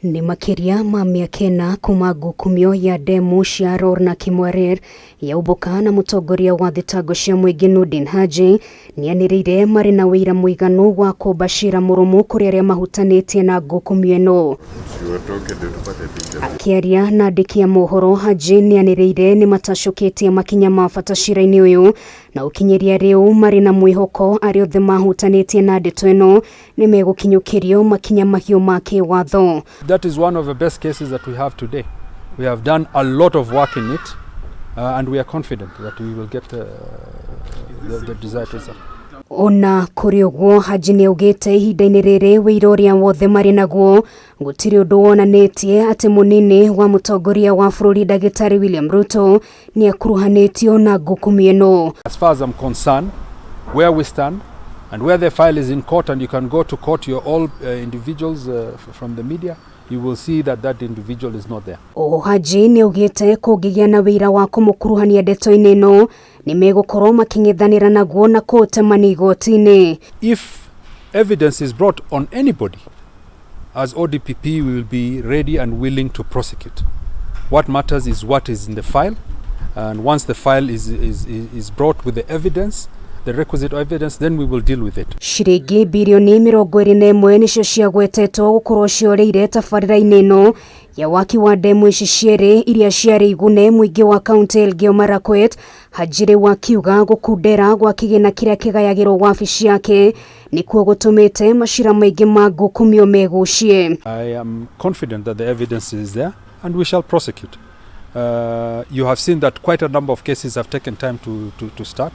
Ni makiria ma miaka kuma ngukumio ya Ndemu cia Arror na Kimwarer ya uboka na Mutongoria wa thitango cia muingi Noordin Haji nianiriire mari na wuira muiganu wa kubashira murumu kuri aria mahutanitie na ngukumio-ino. Akiaria na andiki a mohoro, Haji nianiriire ni matashukitie makinya ma bata cira-ini uyu na ukinyiria riu mari na mwihoko ari othe mahutanitie na ndeto ino ni megukinyukirio makinya mahiu ma kiwatho. That is one of the best cases that we have today. We have done a lot of work in it and we are confident that we will get the desired result. Ona kuri uguo, Haji niaugite ihinda-ini riri wuira uria wothe mari naguo gutiri undu wonanitie ati munini wa mutongoria wa bururi ndagitari William Ruto niakuruhanitio na ngukumio-ino. As far as I'm concerned, where we stand and where the file is in court, and you can go to court, you're all individuals from the media, you will see that that individual is not there. Haji niaugite kungigia na wira wa kumukuruhania ndeto-ini ino ni megukorwo making'ethanira naguo na kutemani igoti-ini. If evidence is brought on anybody, as ODPP we will be ready and willing to prosecute. What matters is what is in the file, and once the file is brought with the evidence, the requisite evidence, then we will deal with it. Shiringi bilioni 21 nicio ciagwetetwo gukorwo cioreire tabarĩra-inĩ ino ya waki wa ndemu ici cierĩ iria ciarĩ igune muingi wa kaunti Elgeyo Marakwet. Haji wakiuga gukundera gwa kigina kiria kigayagirwo wabici yake nikuo gutumite macira maingi ma ngukumio megucie. I am confident that the evidence is there and we shall prosecute. You have seen that quite a number of cases have taken time to start.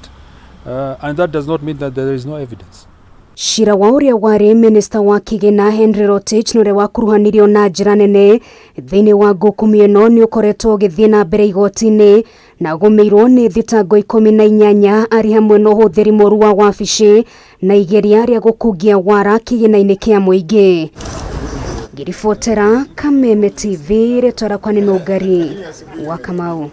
And that does not mean that there is no evidence. Shira wa uria wari minister wa kigina Henry Rotich nore wakuruhanirio na njira nene thiini wa ngukumio-ino ni ukoretwo githie na mbere igoti-ini na gumirwo ni thitango 18 ari hamwe no huthiri moru wa wabici na igeria ria gukungia wara kigina-ini kia muingi. Ngiribotera Kameme TV, retwara kwa Nongari wa Kamau.